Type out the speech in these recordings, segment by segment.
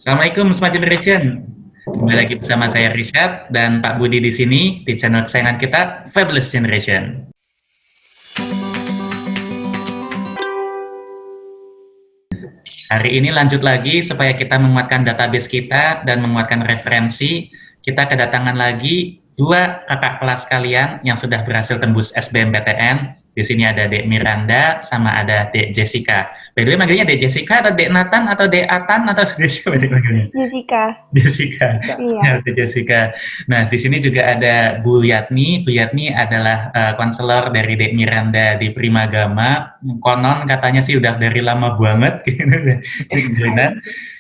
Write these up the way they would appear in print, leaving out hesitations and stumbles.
Assalamualaikum Smart Generation. Kembali lagi bersama saya Rishad dan Pak Budi di sini di channel kesayangan kita Fabulous Generation. Hari ini lanjut lagi supaya kita menguatkan database kita dan menguatkan referensi. Kita kedatangan lagi dua kakak kelas kalian yang sudah berhasil tembus SBMPTN. Di sini ada Dek Miranda sama ada Dek Jessica. By the way, manggilnya Dek Jessica atau Dek Nathan atau Dek Atan atau Dek siapa Dek manggilnya? Jessica. Jessica. Iya. Ya, Dek Jessica. Nah, di sini juga ada Bu Yatni. Bu Yatni adalah konselor dari Dek Miranda di Primagama. Konon katanya sih udah dari lama banget gitu.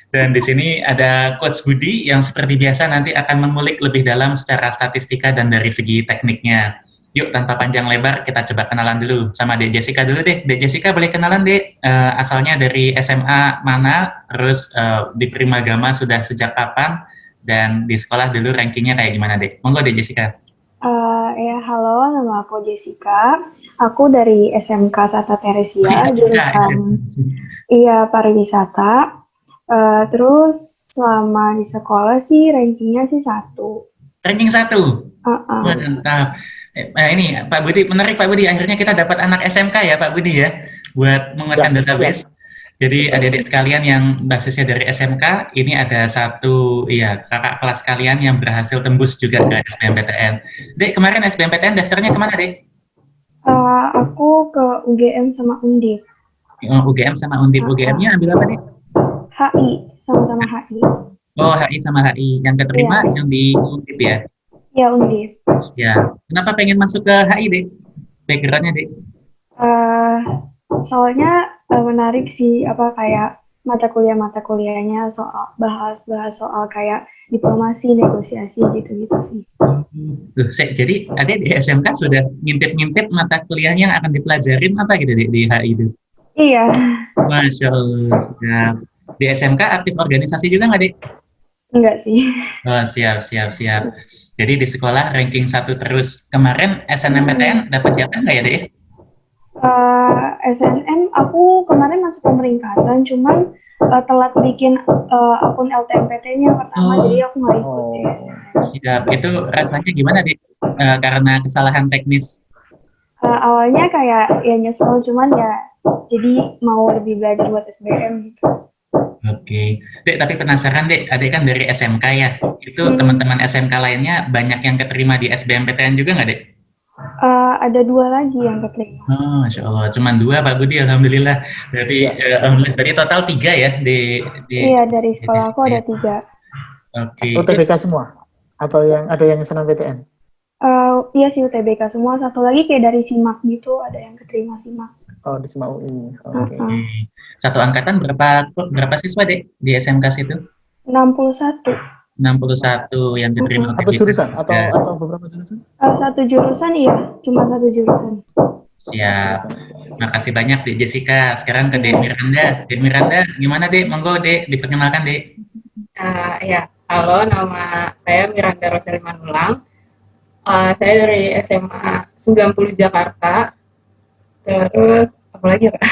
Dan di sini ada Coach Budi yang seperti biasa nanti akan mengulik lebih dalam secara statistika dan dari segi tekniknya. Yuk, tanpa panjang lebar, kita coba kenalan dulu sama Dek Jessica dulu deh. Dek Jessica boleh kenalan, Dek? Asalnya dari SMA mana, terus di Primagama sudah sejak kapan, dan di sekolah dulu rankingnya kayak gimana, Dek? Monggo, Dek Jessica. Halo, nama aku Jessica. Aku dari SMK Sata Teresia, jurusan pariwisata. Terus selama di sekolah sih rankingnya sih 1. Ranking 1? Mantap. Ini Pak Budi, menarik Pak Budi, akhirnya kita dapat anak SMK ya Pak Budi ya, buat menguatkan database. Jadi adik-adik sekalian yang basisnya dari SMK, ini ada satu kakak kelas kalian yang berhasil tembus juga ke SBMPTN. Dek, kemarin SBMPTN daftarnya kemana, Dek? Aku ke UGM sama Undip. UGM sama Undip. UGM-nya ambil apa, Dek? HI, sama-sama HI. Oh, HI sama HI. Yang keterima yang di Undip ya? Ya, Undip. Ya. Kenapa pengen masuk ke HI, Dek? Background-nya, Dek? Soalnya menarik sih, kayak mata kuliahnya bahas soal kayak diplomasi, negosiasi gitu-gitu sih. Jadi adik di SMK sudah ngintip-ngintip mata kuliahnya yang akan dipelajarin apa gitu di HI itu? Iya. Masya Allah, siap. Di SMK aktif organisasi juga nggak, Dik? Enggak sih. Oh, siap. Jadi di sekolah ranking 1 terus. Kemarin SNMPTN dapat jatah nggak ya, Dik? SNM aku kemarin masuk pemeringkatan, cuman telat bikin akun LTMPT-nya pertama, jadi aku nggak ikut deh. Siap. Itu rasanya gimana, Dik? Karena kesalahan teknis? Awalnya kayak ya nyesel, cuman ya jadi mau lebih belajar buat SBM gitu. Oke. Dek, tapi penasaran, Dek, Adek kan dari SMK ya, itu teman-teman SMK lainnya banyak yang keterima di SBMPTN juga nggak, Dek? Ada 2 lagi yang keterima. Oh, Masya Allah, cuma 2 Pak Budi, Alhamdulillah. Berarti total 3 ya? Iya, dari sekolah aku ada 3. Oke. UTBK semua? Atau yang ada yang SNMPTN? Iya sih UTBK semua, satu lagi kayak dari SIMAK gitu, ada yang keterima SIMAK. Oh, di SIMAK UI. Oke. Satu angkatan berapa siswa, Dek, di SMK situ? 61. 61 yang diterima. Satu jurusan atau beberapa jurusan? Satu jurusan, iya, cuma satu jurusan. Siap. Makasih banyak, Dek Jessica. Sekarang ke Dek Miranda. Dek Miranda, gimana, Dek? Monggo, Dek, diperkenalkan, Dek. Halo, nama saya Miranda Roseli Manulang. Saya dari SMA 90 Jakarta. Terus apa lagi ya, Pak?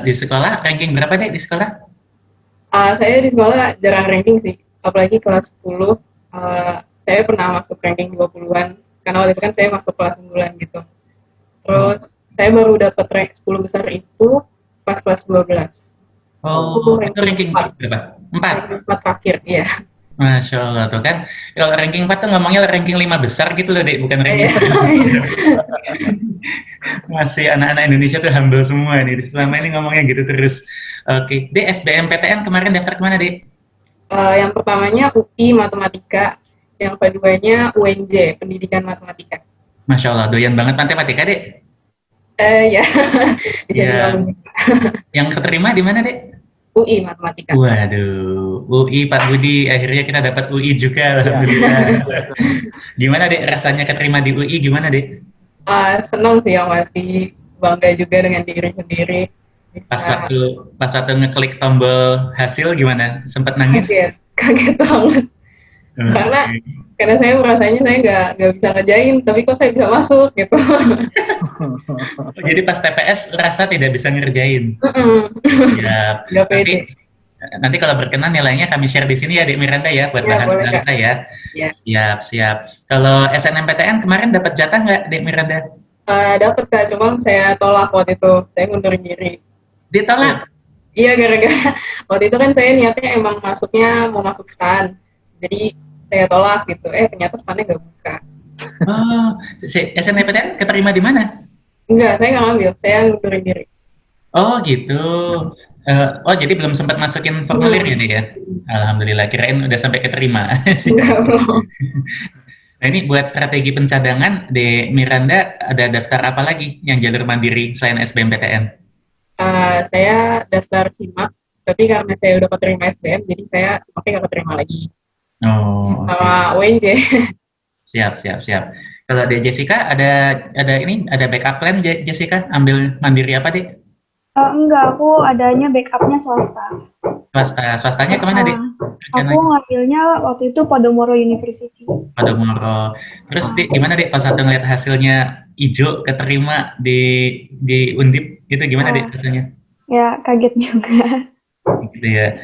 Di sekolah ranking berapa, Dek, di sekolah? Saya di sekolah jarang ranking sih, apalagi kelas 10. Saya pernah masuk ranking 20-an, karena waktu itu kan saya masuk kelas unggulan gitu. Terus saya baru dapat rank 10 besar itu pas kelas 12. Oh, itu ranking berapa? 4? 4 terakhir, iya. Masya Allah, tuh kan. Kalau ranking 4 tuh ngomongnya ranking 5 besar gitu loh, Dek, bukan ranking 4. Masih anak-anak Indonesia tuh humble semua nih. Selama ini ngomongnya gitu terus. Oke. Dek, SBMPTN kemarin daftar kemana, Dek? Yang pertamanya UI Matematika, yang keduanya UNJ, Pendidikan Matematika. Masya Allah, doyan banget matematika, Dek? Ya. Yang keterima di mana, Dek? UI Matematika. Waduh, UI Pak Budi, akhirnya kita dapat UI juga, alhamdulillah. Gimana, Dek, rasanya keterima di UI, gimana, Dek? Senang sih, yang masih bangga juga dengan diri sendiri. Pas waktu ngeklik tombol hasil gimana? Sempat nangis? Kaget banget. Karena saya merasanya saya nggak bisa ngerjain, tapi kok saya bisa masuk gitu. Jadi pas TPS rasa tidak bisa ngerjain. Ya, nggak pede. Nanti kalau berkenan nilainya kami share di sini ya, Dek Miranda ya, buat Ya, bahan boleh, Kak. analisa ya. Ya. Siap, siap. Kalau SNMPTN kemarin dapat jatah nggak, Dek Miranda? Dapat, Kak, cuma saya tolak waktu itu, saya ngundurin diri. Ditolak? Iya, gara-gara waktu itu kan saya niatnya emang masuknya mau masuk STAN, jadi saya tolak gitu. Ternyata STAN-nya nggak buka. Oh, SNMPTN keterima di mana? Enggak, saya nggak ngambil, saya ngundurin diri. Oh gitu. Oh jadi belum sempat masukin formulirnya nih ya? Alhamdulillah, kirain udah sampai keterima. Enggak, belum. Nah ini buat strategi pencadangan, De Miranda ada daftar apa lagi yang jalur mandiri selain SBMPTN? Saya daftar SIMAK, tapi karena saya udah keterima SBM, jadi saya SIMAK-nya nggak keterima lagi. Oh, oke. Sama UNJ. Siap, siap, siap. Kalau De Jessica ada backup plan Jessica ambil mandiri apa deh? Enggak, aku adanya backupnya swasta. Swastanya kemana deh? Aku ngambilnya waktu itu Podomoro University. Podomoro. Terus deh gimana deh pas satu ngeliat hasilnya hijau keterima di Undip itu gimana deh hasilnya? Ya kaget juga. Gitu ya.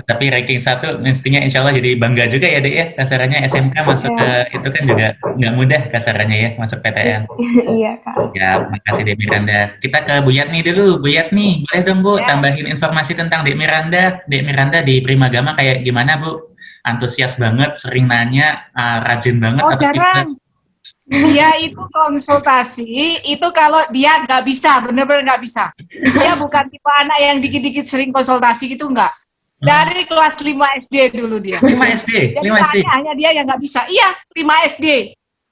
Tapi ranking 1 mestinya insya Allah jadi bangga juga ya deh ya. Kasarannya SMK masuk ke itu kan juga nggak mudah kasarannya ya masuk PTN. Iya Kak. Ya, makasih Dek Miranda. Kita ke Bu Yatni dulu. Bu Yatni, boleh dong Bu tambahin informasi tentang Dek Miranda. Dek Miranda di Primagama kayak gimana Bu? Antusias banget, sering nanya, rajin banget. Oh jarang. Dia itu konsultasi, itu kalau dia nggak bisa, bener-bener nggak bisa. Dia bukan tipe anak yang dikit-dikit sering konsultasi gitu, nggak. Dari kelas 5 SD dulu dia. 5 SD? Jadi 5 SD? hanya dia yang nggak bisa. Iya, 5 SD.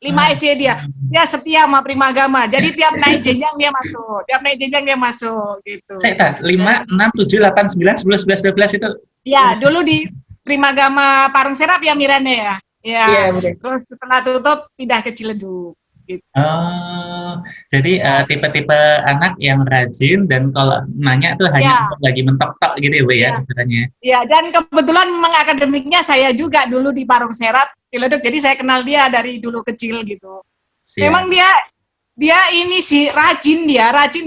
5 SD dia. Dia setia sama Primagama. Jadi tiap naik jenjang dia masuk. Tiap naik jenjang dia masuk, gitu. Saya tak, 5, 6, 7, 8, 9, 10, 11, 12 itu? Ya, dulu di Primagama Parung Serap ya Miranda ya? Iya, terus setelah tutup pindah ke Ciledug. Gitu. Oh, jadi tipe-tipe anak yang rajin dan kalau nanya tuh hanya lagi mentok-tok gitu ya Bu ya katanya. Iya, dan kebetulan memang akademiknya saya juga dulu di Parung Serap, Ciledug, jadi saya kenal dia dari dulu kecil gitu. Siap. Memang dia ini sih rajin,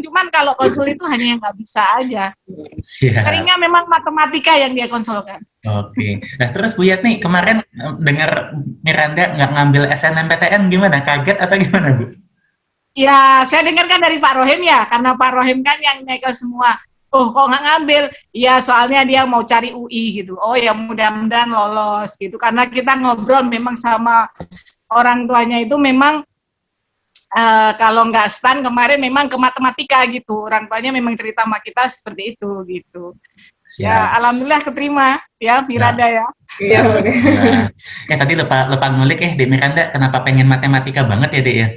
cuman kalau konsul itu hanya yang nggak bisa aja. Siap. Seringnya memang matematika yang dia konsulkan. Oke. Nah terus Bu Yatni kemarin dengar Miranda nggak ngambil SNMPTN gimana? Kaget atau gimana Bu? Ya saya dengarkan dari Pak Rohim ya, karena Pak Rohim kan yang nekel semua. Oh kok nggak ngambil? Ya soalnya dia mau cari UI gitu. Oh ya mudah-mudahan lolos gitu. Karena kita ngobrol memang sama orang tuanya itu memang kalau nggak STAN kemarin memang ke matematika gitu. Orang tuanya memang cerita sama kita seperti itu gitu. Siap. Ya alhamdulillah keterima ya Miranda ya. Iya. Tadi lupa ngulik Dek Miranda kenapa pengen matematika banget ya Dek ya?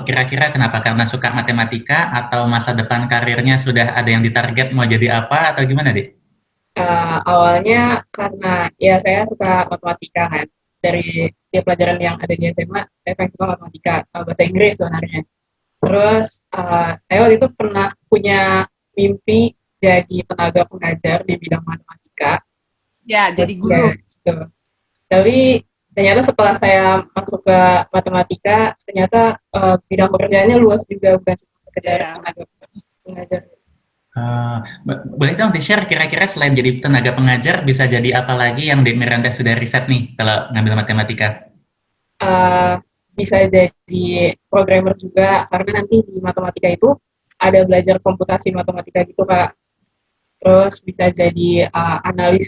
Kira-kira kenapa? Karena suka matematika atau masa depan karirnya sudah ada yang ditarget mau jadi apa atau gimana Dek? Awalnya karena ya saya suka matematika kan. Dari setiap pelajaran yang ada di SMA, saya pengen suka matematika, bahasa Inggris sebenarnya. Terus, saya waktu itu pernah punya mimpi jadi tenaga pengajar di bidang matematika. Ya, jadi guru. Ya, gitu. Tapi ternyata setelah saya masuk ke matematika, ternyata bidang pekerjaannya luas juga, bukan cuma sekedar tenaga pengajar. Boleh dong di-share kira-kira selain jadi tenaga pengajar bisa jadi apa lagi yang Dek Miranda sudah riset nih kalau ngambil matematika? Bisa jadi programmer juga karena nanti di matematika itu ada belajar komputasi matematika gitu Kak. Terus bisa jadi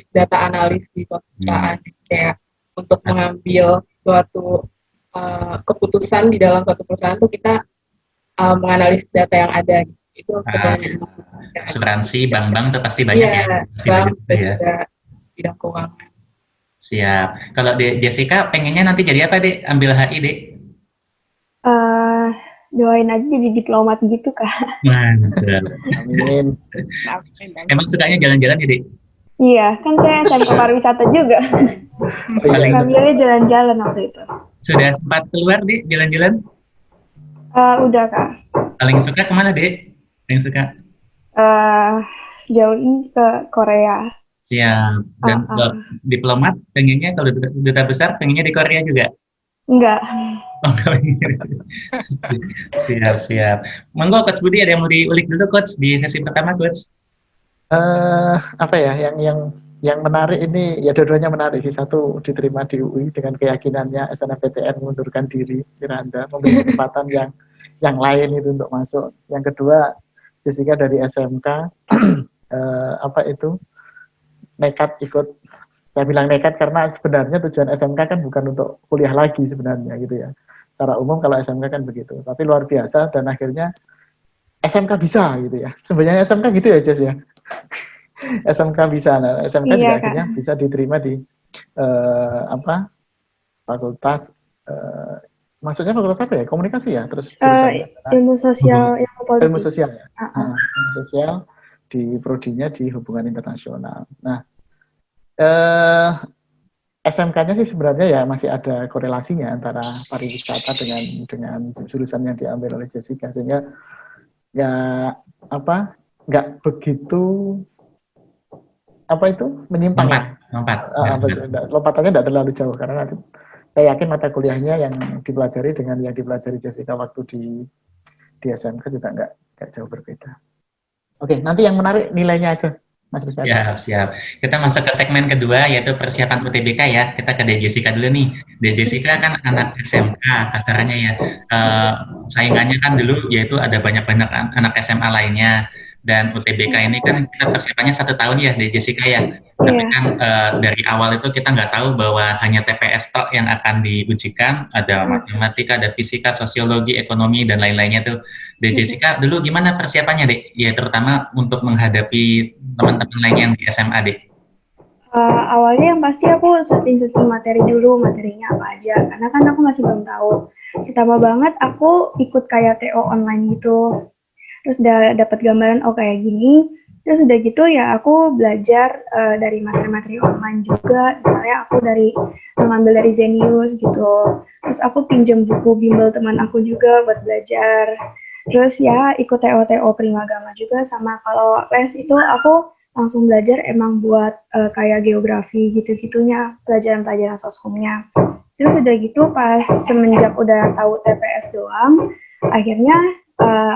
data analis di perusahaan kayak untuk mengambil suatu keputusan di dalam suatu perusahaan tuh kita menganalisis data yang ada gitu. Itu asuransi, bank-bank tuh pasti banyak ya. Bank dan juga bidang keuangan. Siap. Kalau Jessica pengennya nanti jadi apa Dek? Ambil HI Dek? Doain aja jadi diplomat gitu Kak. Mantap. Amin. Emang sukanya jalan-jalan ya Dek? Iya, kan saya SMK pariwisata juga. Ngambilnya jalan-jalan waktu itu. Sudah sempat keluar Dek jalan-jalan? Udah Kak. Paling suka kemana Dek? Paling suka? Sejauh ini ke Korea. Siap. Dan diplomat pengennya kalau duta besar pengennya di Korea juga? Enggak. Oh, siap. Monggo Coach Budi ada yang mau diulik dulu Coach di sesi pertama Coach? Apa ya yang menarik ini ya dua-duanya menarik sih. Satu diterima di UI dengan keyakinannya SNMPTN mengundurkan diri, Miranda memberi kesempatan yang lain itu untuk masuk. Yang kedua Jessica dari SMK apa itu nekat ikut. Saya bilang nekat karena sebenarnya tujuan SMK kan bukan untuk kuliah lagi sebenarnya gitu ya. Secara umum kalau SMK kan begitu. Tapi luar biasa dan akhirnya SMK bisa gitu ya. Sebenarnya SMK gitu ya Jess ya. SMK bisa, nah, SMK juga Iya, Kak. akhirnya bisa diterima di fakultas, maksudnya fakultas apa ya? Komunikasi ya, terus jurusannya Ilmu sosial, ilmu politik. ilmu sosial ya. Uh-uh. Ilmu sosial di prodinya di hubungan internasional. Nah, SMK-nya sih sebenarnya ya masih ada korelasinya antara pariwisata dengan jurusan yang diambil oleh Jessica, sehingga nggak begitu menyimpang ya. Lompatannya tidak terlalu jauh karena nanti saya yakin mata kuliahnya yang dipelajari dengan yang dipelajari Jessica waktu di SMK juga nggak jauh berbeda. Oke, nanti yang menarik nilainya aja, Mas Rizal. Siap. Kita masuk ke segmen kedua, yaitu persiapan UTBK ya. Kita ke Jessica dulu nih. Jessica kan anak SMK, kasarnya ya. Saingannya kan dulu, yaitu ada banyak-banyak anak SMA lainnya. Dan UTBK ini kan kita persiapannya 1 tahun ya, Jessica ya. Tapi kan dari awal itu kita nggak tahu bahwa hanya TPS tok yang akan diujikan. Ada matematika, ada fisika, sosiologi, ekonomi, dan lain-lainnya tuh. Jessica, dulu gimana persiapannya, Dek? Ya, terutama untuk menghadapi teman-teman lain yang di SMA, Dek. Awalnya yang pasti aku setting materi dulu, materinya apa aja. Karena kan aku masih belum tahu. Pertama banget aku ikut kayak TO online gitu. Terus udah dapat gambaran, oh kayak gini. Terus udah gitu ya aku belajar dari materi-materi online juga. Misalnya aku ngambil dari Zenius gitu. Terus aku pinjam buku bimbel teman aku juga buat belajar. Terus ya ikut TO Primagama juga, sama kalau les itu aku langsung belajar emang buat kayak geografi gitu-gitunya, pelajaran-pelajaran soskumnya. Terus udah gitu pas semenjak udah tahu TPS doang, akhirnya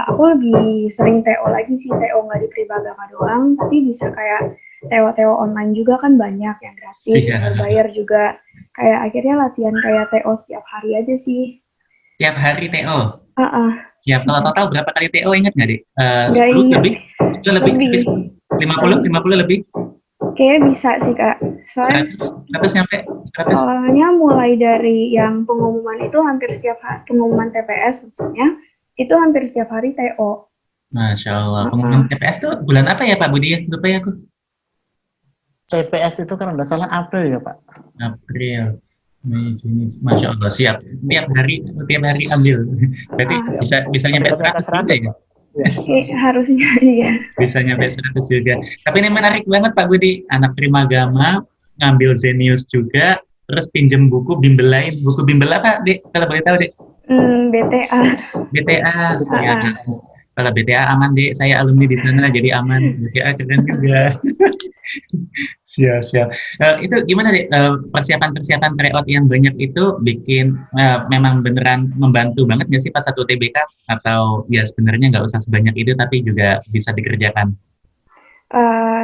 aku lebih sering TO lagi sih, TO nggak di Primagama doang, tapi bisa kayak TO online juga kan banyak yang gratis, berbayar juga. Kayak akhirnya latihan kayak TO setiap hari aja sih. Tiap hari TO? Siap, kalau total berapa kali TO ingat nggak, Dik? 10 lebih? 10 lebih? 50 lebih? Kayaknya bisa sih, Kak. 100 nyampe? 100? Soalnya mulai dari yang pengumuman itu hampir setiap hari, pengumuman TPS maksudnya, itu hampir setiap hari TO. Masya Allah. Pengumuman TPS itu bulan apa ya Pak Budi? Lupa ya aku. TPS itu kan udah salah April ya Pak? April. Mei, Juni, Masya Allah, siap. Tiap hari ambil. Berarti bisa nyampe 100 juga ya? Harusnya iya. Bisa nyampe 100 juga. Tapi ini menarik banget Pak Budi. Anak Primagama, ngambil Zenius juga, terus pinjem buku bimbel lain. Buku bimbel apa, Dek? Kalau boleh tahu, Dek? BTA. BTA, ya. Kalau BTA aman, Dek. Saya alumni di sana, jadi aman. BTA keren juga. Siap. Itu gimana, Dek? Persiapan tryout yang banyak itu bikin memang beneran membantu banget nggak sih pas satu TBK? Atau ya sebenarnya nggak usah sebanyak itu, tapi juga bisa dikerjakan?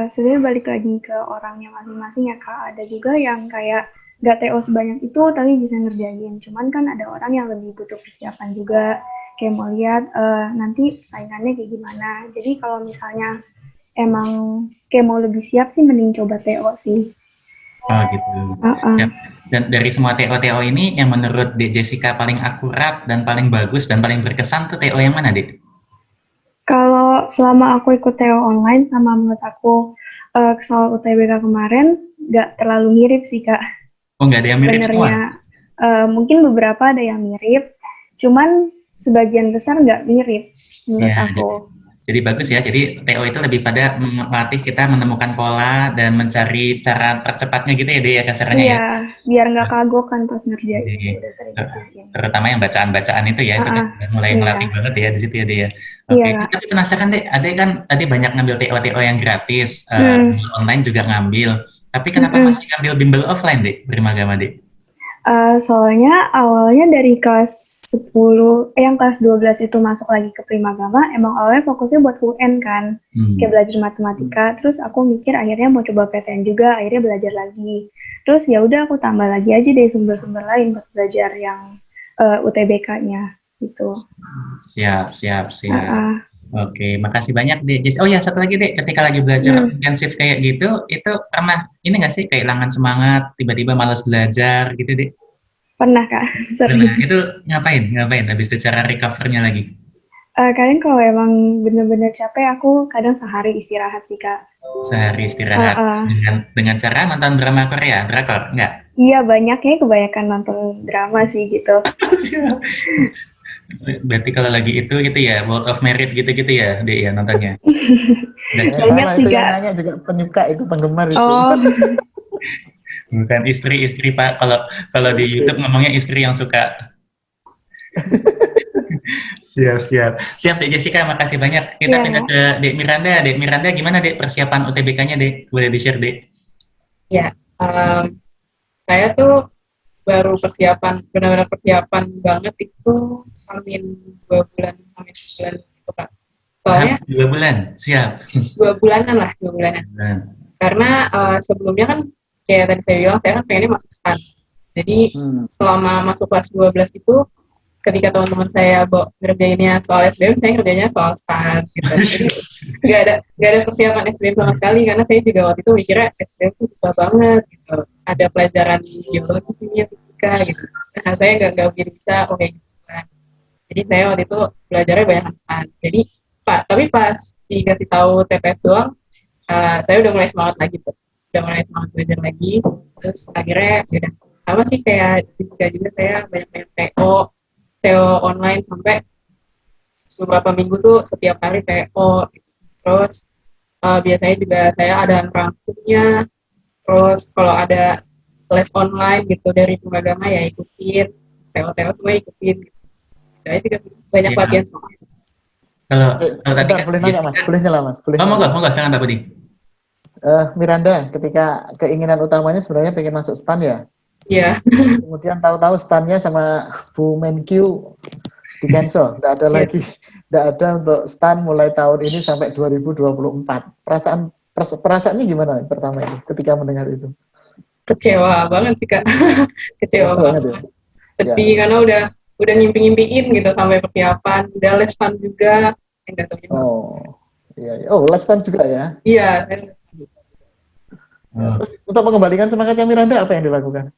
Sebenarnya balik lagi ke orangnya masing-masing ya, Kak. Ada juga yang kayak nggak TO sebanyak itu, tapi bisa ngerjain. Cuman kan ada orang yang lebih butuh persiapan juga. Kayak mau lihat nanti saingannya kayak gimana. Jadi kalau misalnya emang kayak mau lebih siap sih, mending coba TO sih. Oh gitu. Ya. Dan dari semua TO ini, yang menurut Jessica paling akurat dan paling bagus dan paling berkesan tuh TO yang mana, Dek? Kalau selama aku ikut TO online sama menurut aku soal UTBK kemarin nggak terlalu mirip sih, Kak. Oh, nggak ada yang mirip semua? Mungkin beberapa ada yang mirip, cuman sebagian besar nggak mirip menurut aku. Jadi bagus ya, jadi TO itu lebih pada melatih kita menemukan pola dan mencari cara tercepatnya gitu ya, Dek, ya kasarnya ya? Iya, biar nggak kagok kan pas ngerjain. Udah sering terutama yang bacaan-bacaan itu ya, itu kan mulai melatih banget ya di situ ya, Dek ya? Oke, tapi penasaran, Dek, Ade kan tadi banyak ngambil TO yang gratis, online juga ngambil, tapi kenapa masih ngambil bimbel offline, Dek, Primagama, Dek? Soalnya awalnya dari kelas 10, yang kelas 12 itu masuk lagi ke Primagama, emang awalnya fokusnya buat UN kan, kayak belajar matematika. Terus aku mikir akhirnya mau coba PTN juga, akhirnya belajar lagi. Terus ya udah aku tambah lagi aja deh sumber-sumber lain buat belajar yang UTBK-nya gitu. Siap. Uh, Oke, makasih banyak Dek Jess. Oh ya, satu lagi Dek, ketika lagi belajar intensif kayak gitu, itu pernah ini nggak sih kehilangan semangat, tiba-tiba malas belajar gitu Dek? Pernah Kak, Pernah. sering. Itu ngapain? Habis itu cara recover-nya lagi? Kadang kalau emang bener-bener capek, aku kadang sehari istirahat sih Kak. Sehari Uh, istirahat uh. dengan cara nonton drama Korea, drakor, enggak? Iya banyaknya kebanyakan nonton drama sih gitu. Berarti kalau lagi itu gitu ya, World of Merit gitu-gitu ya, Dek ya nontonnya. Banyak Sama sih itu yang Kak. nanya juga penyuka itu penggemar itu. Oh, Bukan istri Pak. Kalau di YouTube ngomongnya istri yang suka. Siap Dek Jessica, makasih banyak. Kita iya pindah Kak. ke Dek Miranda. Dek Miranda gimana Dek persiapan UTBK-nya Dek? Boleh di-share Dek? Ya, saya tuh baru persiapan, benar-benar persiapan banget itu amin 2 bulan, amin sebulan gitu Kak. Soalnya 2 bulan, siap. 2 bulanan lah, 2 bulanan. Karena sebelumnya kan kayak tadi saya bilang, saya kan pengennya masuk STAN. Jadi selama masuk kelas 12 itu, ketika teman-teman saya ngerjainnya soal SBM, saya ngerjainnya soal STAN gitu. Jadi nggak ada persiapan SBM sama sekali, karena saya juga waktu itu mikirnya SBM itu susah banget gitu. Ada pelajaran biologi, kimia, fisika gitu. Nah, saya nggak begitu bisa oke gitu kan. Jadi saya waktu itu belajarnya banyak STAN. Jadi tapi pas dikasih tahu TPS doang, saya udah mulai semangat lagi tuh. Udah mulai semangat belajar lagi. Terus akhirnya udah sama sih kayak fisika juga, saya banyak-banyak TO online sampai beberapa minggu tuh setiap hari TO gitu. Terus biasanya juga saya ada rangkumnya. Terus kalau ada les online gitu dari Primagama ya ikutin, TO semua ikutin gitu. Saya juga banyak Siap. latihan soal. Kalau tadi Bentar, kan boleh nanya Mas? Boleh nyela Mas? Boleh monggo, nyela. silakan Pak Budi. Miranda, ketika keinginan utamanya sebenarnya pengen masuk STAN ya? Iya. Kemudian tahu-tahu STAN-nya sama Bu Menkyu di cancel, nggak ada lagi, nggak ada untuk STAN mulai tahun ini sampai 2024. Perasaannya gimana pertama itu ketika mendengar itu? Kecewa banget sih Kak. Kecewa banget. Ya? Sedih karena udah ngimpi-ngimpiin gitu sampai persiapan, udah les STAN juga. Enggak tahu gimana. Iya. Oh, les STAN juga ya? Iya. Terus untuk mengembalikan semangatnya Miranda apa yang dilakukan?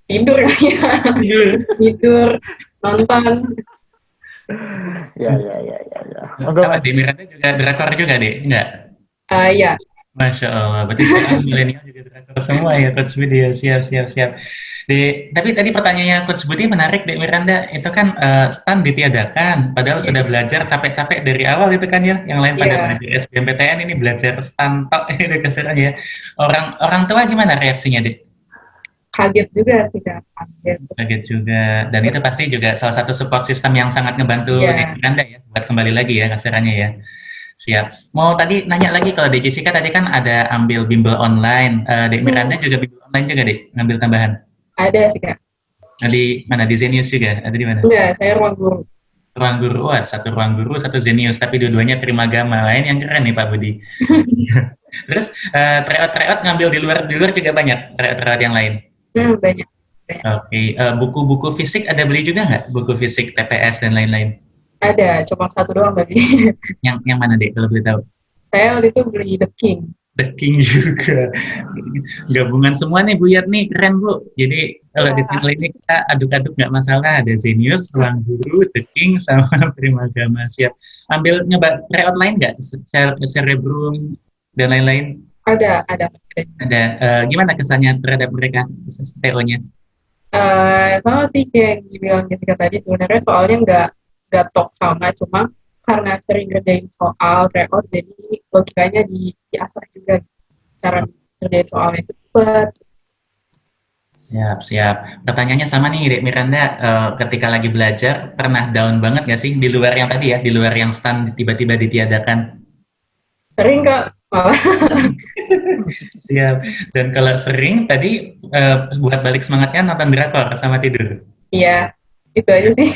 Tidur ya. Tidur, nonton. Ya. Apa di Miranda juga drakor juga Dek? Enggak? Iya. Masya Allah, berarti sekarang milenial juga drakor semua ya Coach Budi ya, siap. Tapi tadi pertanyaannya Coach Budi menarik Dek Miranda, itu kan STAN ditiadakan, padahal sudah belajar capek-capek dari awal itu kan ya, yang lain pada belajar SBMPTN ini belajar STAN tok ini keserannya ya. Orang tua gimana reaksinya Dek? Kaget juga sih Kak. Kaget juga, dan itu pasti juga salah satu support system yang sangat ngebantu Dek Miranda ya, buat kembali lagi ya kasarannya ya. Siap. Mau tadi nanya lagi kalau di Jessica tadi kan ada ambil bimbel online. Dek Miranda juga bimbel online juga Dek, ngambil tambahan. Ada sih Kak. Nah, di mana? Di Zenius juga? Ada di mana? Enggak, saya ruang guru. Ruang guru, satu ruang guru, satu Zenius, tapi dua-duanya Primagama. Lain yang keren nih Pak Budi. Terus tryout ngambil di luar juga banyak tryout yang lain. Banyak. Oke. Buku-buku fisik ada beli juga nggak? Buku fisik TPS dan lain-lain? Ada, cuma satu doang bagi. Yang mana Dek kalau boleh tahu? Saya waktu itu beli The King. The King juga. Gabungan semua nih Bu Yat nih, keren Bu. Jadi kalau di channel ini kita aduk-aduk nggak masalah. Ada Zenius, Ruang Guru, The King, sama Primagama. Siap. Ambil nyoba tryout lain nggak? Cerebrum dan lain-lain? Ada. Gimana kesannya terhadap mereka, TO-nya? Sama sih kayak yang dibilang Jessica tadi, sebenarnya soalnya nggak tok sama, cuma karena sering ngerjain soal tryout, jadi logikanya diasah juga cara ngerjain soalnya cepet. Siap. Pertanyaannya sama nih Dek Miranda, ketika lagi belajar pernah down banget nggak sih di luar yang tadi ya, di luar yang STAN tiba-tiba ditiadakan? Sering Kak, malah Siap. Dan kalau sering tadi buat balik semangatnya nonton drakor sama tidur. Iya, itu aja sih.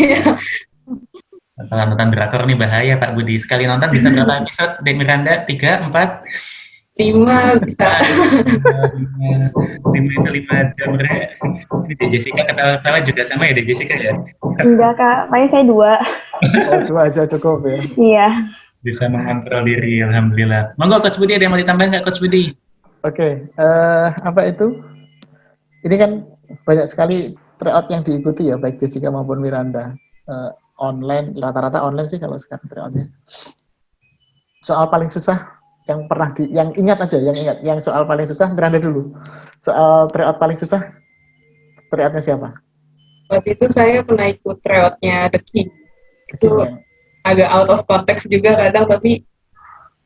Kalau nonton drakor nih bahaya Pak Budi. Sekali nonton bisa berapa episode? Dek Miranda 3, 4? 5 bisa. 5 jam. Ini Dek Jessica ketawa-tawa juga sama ya Dek Jessica ya? Enggak Kak, paling saya 2. Oh, 2 aja cukup ya. Iya. Bisa mengontrol diri, alhamdulillah. Monggo Coach Budi, ada yang mau ditambah nggak Coach Budi? Oke, apa itu? Ini kan banyak sekali tryout yang diikuti ya, baik Jessica maupun Miranda. Online, rata-rata online sih kalau sekarang tryoutnya. Soal paling susah yang pernah yang ingat aja, yang soal paling susah Miranda dulu. Soal tryout paling susah, tryoutnya siapa? Waktu itu saya pernah ikut tryoutnya The King. Itu Yang agak out of context juga kadang, tapi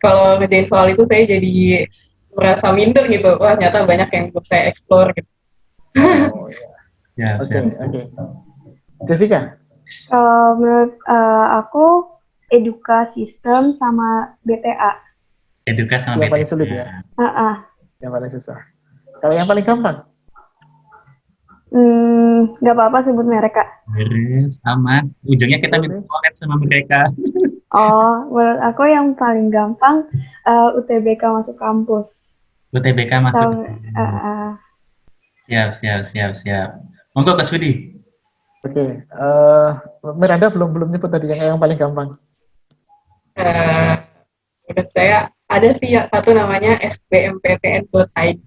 kalau ngerjain soal itu saya jadi merasa minder gitu. Wah, ternyata banyak yang bisa saya explore gitu. oh ya. Ya, Oke. Jessica? Menurut aku eduka sistem sama BTA. Edukasi sama Yang paling BTK. sulit ya? Ah. Yang paling susah. Kalau yang paling gampang? Nggak apa-apa sebut merek Kak. Beres, aman. Ujungnya kita minta Oke. collab sama mereka. Oh, menurut aku yang paling gampang UTBK masuk kampus. UTBK masuk. Siap. Monggo Coach Budi. Oke. Miranda belum nyebut tadi yang paling gampang. Menurut saya ada sih ya, satu namanya sbmptn.id.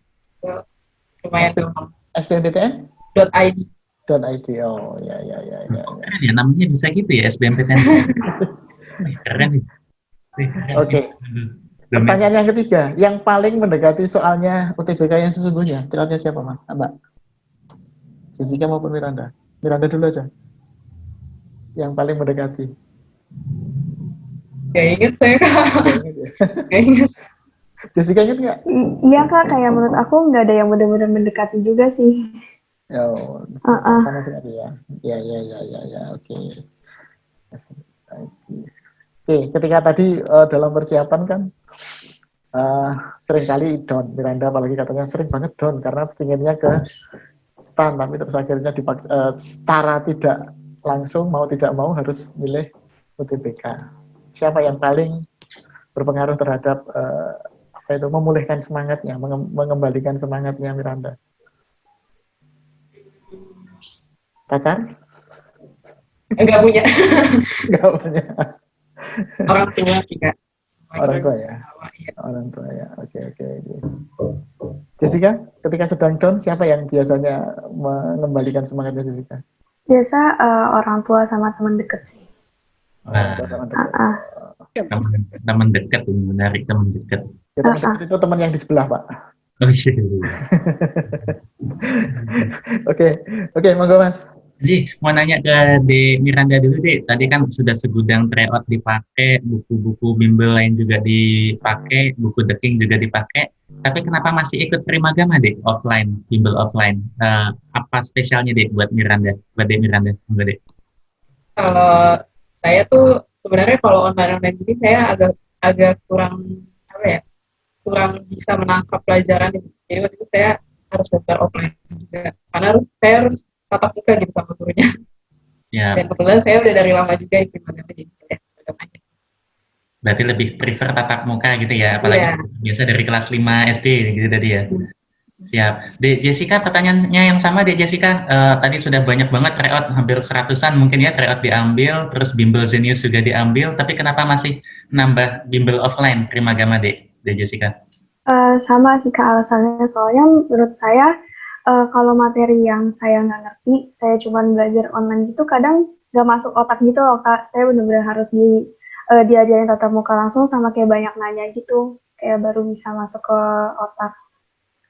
Lumayan gampang. SBMPTN? .id. .id. Oh, ya. Keren ya, namanya bisa gitu ya, SBMPTN. Keren. Oke. Pertanyaan yang ketiga, yang paling mendekati soalnya UTBK yang sesungguhnya, tryoutnya siapa, Mbak? Jessica maupun Miranda? Miranda dulu aja. Yang paling mendekati. Gak inget saya Kak. Gak inget. Jessica inget nggak? Iya Kak, kayak menurut aku nggak ada yang benar-benar mendekati juga sih. Oh, sama sekali ya. Ya. Oke. Oke, ketika tadi dalam persiapan kan sering kali down. Miranda apalagi katanya sering banget down karena pinginnya ke STAN, tapi terus akhirnya dipaksa secara tidak langsung mau tidak mau harus milih UTBK. Siapa yang paling berpengaruh terhadap memulihkan semangatnya, mengembalikan semangatnya Miranda? Pacar? Enggak punya. Enggak punya. Orang tua sih Kak. Orang tua ya? Orang tua ya, oke. Jessica, ketika sedang down, siapa yang biasanya mengembalikan semangatnya Jessica? Biasa orang tua sama teman dekat sih. Teman dekat ini menarik, teman dekat. Ya, teman dekat itu teman yang di sebelah, Pak. Oh iya. Oke, monggo Mas. Jadi mau nanya ke De Miranda dulu deh. Tadi kan sudah segudang tryout dipakai, buku-buku bimbel lain juga dipakai, buku The King juga dipakai. Tapi kenapa masih ikut Primagama deh offline, bimbel offline? Apa spesialnya deh buat Miranda, buat De Miranda? Enggak deh. Kalau saya tuh sebenarnya kalau online ini saya agak kurang kurang bisa menangkap pelajaran. Jadi waktu itu saya harus daftar offline juga karena saya harus tatap muka gitu sama gurunya. Ya. Dan kebetulan saya udah dari lama juga di Primagama, jadi aja. Berarti lebih prefer tatap muka gitu ya, apalagi biasa dari kelas 5 SD gitu tadi ya. Siap. De Jessica, pertanyaannya yang sama De Jessica. Tadi sudah banyak banget tryout, hampir 100-an mungkin ya tryout diambil, terus bimbel Zenius juga diambil, tapi kenapa masih nambah bimbel offline Primagama De Jessica? Sama sih Kak alasannya, soalnya menurut saya kalau materi yang saya nggak ngerti, saya cuma belajar online gitu, kadang nggak masuk otak gitu loh Kak. Saya benar-benar harus diajarin tatap muka langsung sama kayak banyak nanya gitu, kayak baru bisa masuk ke otak.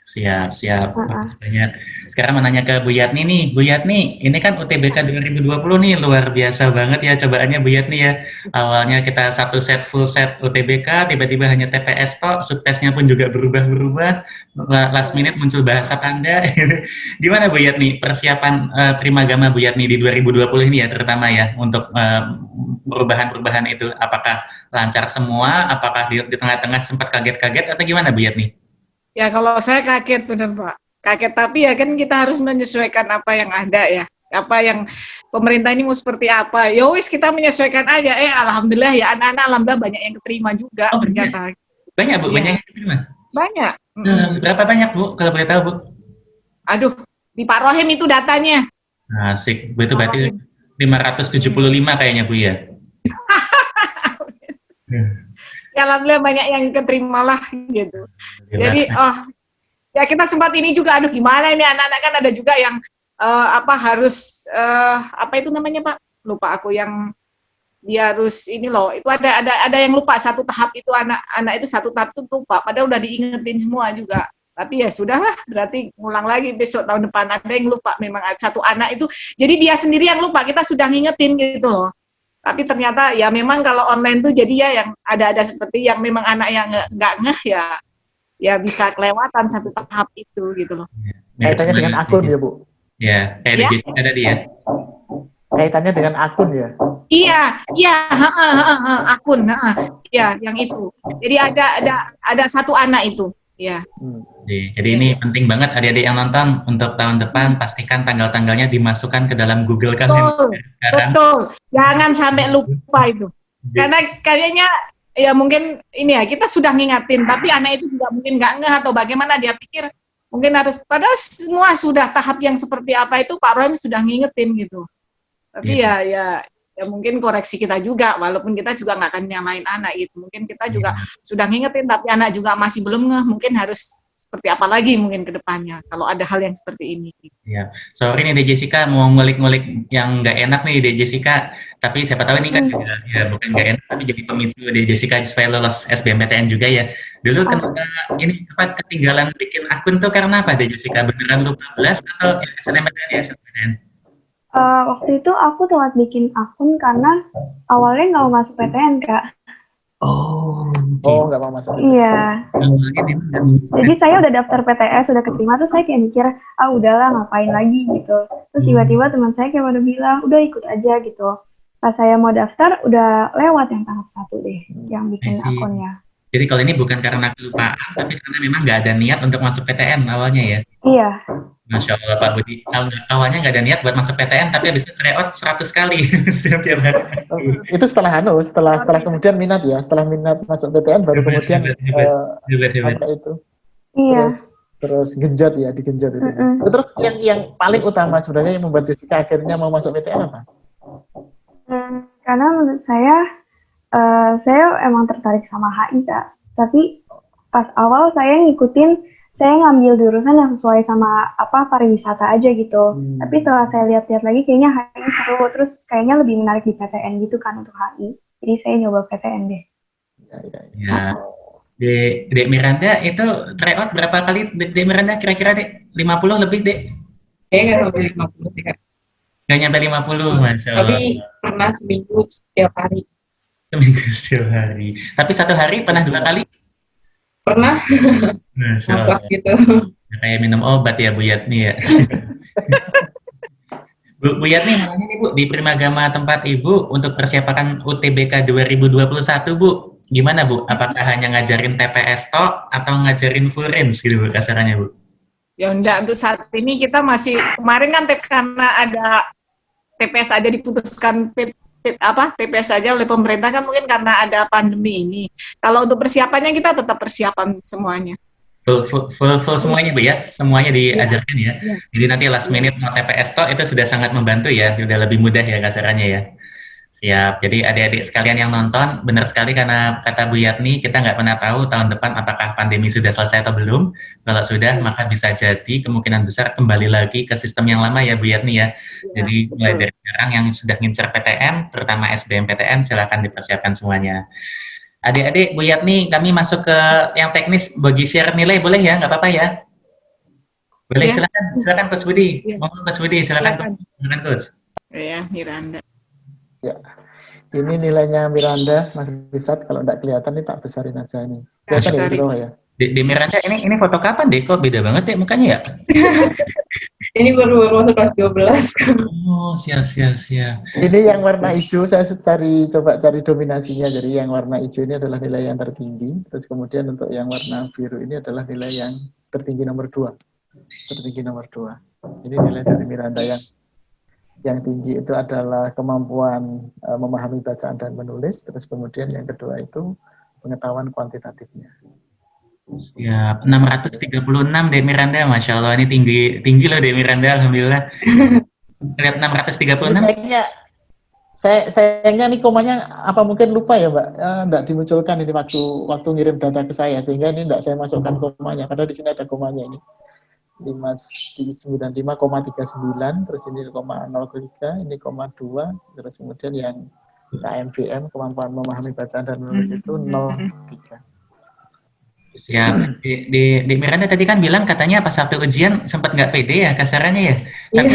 Siap. Banyak. Sekarang mau nanya ke Bu Yatni nih. Bu Yatni, ini kan UTBK 2020 nih, luar biasa banget ya cobaannya Bu Yatni ya. Awalnya kita full set UTBK, tiba-tiba hanya TPS tok, subtesnya pun juga berubah-berubah. Last minute muncul bahasa Panda. Gimana Bu Yatni persiapan Primagama Bu Yatni di 2020 ini ya, terutama ya untuk perubahan-perubahan itu? Apakah lancar semua? Apakah di tengah-tengah sempat kaget-kaget atau gimana Bu Yatni? Ya kalau saya kaget bener Pak. Kaget tapi ya kan kita harus menyesuaikan apa yang ada ya. Apa yang pemerintah ini mau seperti apa. Ya wis kita menyesuaikan aja. Alhamdulillah ya anak-anak alhamdulillah banyak yang keterima juga Oh, ternyata. banyak Bu, Iya. banyak yang diterima. Banyak. Berapa banyak Bu, kalau boleh tahu Bu? Aduh, di Pak Rohim itu datanya. Asik, Bu, itu berarti 575 kayaknya Bu ya? Ya alhamdulillah banyak yang keterima lah gitu. Jadi ya kita sempat ini juga aduh gimana ini anak-anak kan ada juga yang harus apa itu namanya Pak? Lupa aku yang dia harus ini loh. Itu ada yang lupa satu tahap itu anak itu satu tahap itu lupa padahal udah diingetin semua juga. Tapi ya sudahlah, berarti ngulang lagi besok tahun depan ada yang lupa memang satu anak itu. Jadi dia sendiri yang lupa, kita sudah ngingetin gitu loh. Tapi ternyata ya memang kalau online tuh jadi ya yang ada seperti yang memang anak yang nggak ngeh ya bisa kelewatan satu tahap itu gitu loh. Kaitannya dengan akun ya Bu? Ya, kayak di Jessica tadi ya. Kaitannya dengan akun ya? Iya, akun, ya yang itu. Jadi ada satu anak itu, ya. Jadi ini penting banget adik-adik yang nonton untuk tahun depan pastikan tanggal-tanggalnya dimasukkan ke dalam Google Calendar sekarang. Betul, jangan sampai lupa itu. Karena kayaknya ya mungkin ini ya kita sudah ngingatin, tapi anak itu juga mungkin nggak ngeh atau bagaimana dia pikir mungkin harus padahal semua sudah tahap yang seperti apa itu Pak Rohim sudah ngingetin gitu. Tapi ya mungkin koreksi kita juga, walaupun kita juga nggak akan nyalain anak gitu. Mungkin kita juga sudah ngingetin, tapi anak juga masih belum ngeh. Mungkin harus seperti apa lagi mungkin ke depannya kalau ada hal yang seperti ini. Ya, sorry nih De Jessica mau ngulik-ngulik yang nggak enak nih De Jessica, tapi siapa tahu ini kan juga ya bukan nggak enak tapi jadi pemicu De Jessica supaya lolos SBMPTN juga ya. Dulu kenapa ini ketinggalan bikin akun tuh karena apa De Jessica? Beneran lupa belas atau SNMPTN ya SNMPTN? Waktu itu aku telat bikin akun karena awalnya nggak mau masuk PTN Kak. Oh, nggak mau masuk. Iya. Jadi saya udah daftar PTS, udah keterima, terus saya kayak mikir, udahlah ngapain lagi gitu. Terus tiba-tiba teman saya kayak pada bilang, udah ikut aja gitu. Pas saya mau daftar, udah lewat yang tahap 1 deh, yang bikin akunnya. Jadi kalau ini bukan karena kelupaan, tapi karena memang nggak ada niat untuk masuk PTN awalnya ya? Iya. Masya Allah Pak Budi, awalnya nggak ada niat buat masuk PTN, tapi habis itu tryout 100 kali setiap hari. Itu setelah kemudian minat ya, setelah minat masuk PTN baru kemudian apa itu? Iya. Terus genjot ya, digenjot itu. Terus yang paling utama sebenarnya yang membuat Jessica akhirnya mau masuk PTN apa? Karena menurut saya emang tertarik sama HI Kak. Tapi pas awal saya saya ngambil jurusan yang sesuai sama pariwisata aja gitu. Tapi setelah saya lihat-lihat lagi kayaknya HI seru, terus kayaknya lebih menarik di PTN gitu kan untuk HI. Jadi saya nyoba PTN deh. Ya. Dek Miranda itu tryout berapa kali Dek Miranda kira-kira Dek? 50 lebih Dek? Kayaknya nggak sampai 50 sih Kak. Nggak nyampe 50, Masya Allah. Tapi pernah seminggu setiap hari. Seminggu setiap hari. Tapi satu hari pernah 2 kali? Pernah. Masya Allah. Gitu. Kayak minum obat ya Bu Yatni ya. Bu Yatni, makanya nih Bu, di Primagama tempat Ibu untuk persiapan UTBK 2021 Bu, gimana Bu? Apakah hanya ngajarin TPS tok atau ngajarin full range gitu Bu kasarannya Bu? Ya enggak, untuk saat ini kita masih, kemarin kan karena ada TPS aja diputuskan TPS aja oleh pemerintah kan mungkin karena ada pandemi ini. Kalau untuk persiapannya kita tetap persiapan semuanya. Full semuanya Bu ya, semuanya diajarkan ya. Jadi nanti last minute mau TPS toh itu sudah sangat membantu ya, sudah lebih mudah ya kasarannya ya. Siap. Jadi adik-adik sekalian yang nonton, benar sekali karena kata Bu Yatni, kita nggak pernah tahu tahun depan apakah pandemi sudah selesai atau belum. Kalau sudah, maka bisa jadi kemungkinan besar kembali lagi ke sistem yang lama ya Bu Yatni ya. Jadi mulai dari sekarang yang sudah ngincer PTN, terutama SBMPTN, silakan dipersiapkan semuanya. Adik-adik, Bu Yatni, kami masuk ke yang teknis, bagi share nilai boleh ya, nggak apa-apa ya? Boleh, ya. Silakan Coach Budi. Mohon Coach Budi, silakan Coach. Ya, Miranda. Ya, ini nilainya Miranda, Mas Bisat, kalau nggak kelihatan ini tak besarin aja ini. Kelihatan ya di bawah ya? Di Miranda, ini foto kapan deh? Kok beda banget ya mukanya ya? Ini baru masuk kelas 12. Oh, siap. Ini yang warna hijau, saya coba cari dominasinya. Jadi yang warna hijau ini adalah nilai yang tertinggi. Terus kemudian untuk yang warna biru ini adalah nilai yang tertinggi nomor 2. Tertinggi nomor 2. Ini nilai dari Miranda yang tinggi itu adalah kemampuan memahami bacaan dan menulis. Terus kemudian yang kedua itu pengetahuan kuantitatifnya. Siap, 636 Dek Miranda, Masya Allah, ini tinggi loh Dek Miranda, Alhamdulillah. Lihat 636. Sayangnya nih komanya apa mungkin lupa ya Mbak, enggak dimunculkan ini waktu ngirim data ke saya, sehingga ini enggak saya masukkan komanya, padahal di sini ada komanya ini. 95,39, terus ini 0,03, ini 0,2, terus kemudian yang KMBM, kemampuan memahami bacaan dan menulis itu 0,3. Siap. Di Miranda tadi kan bilang katanya pas waktu ujian sempat nggak pede ya kasarannya ya. Tapi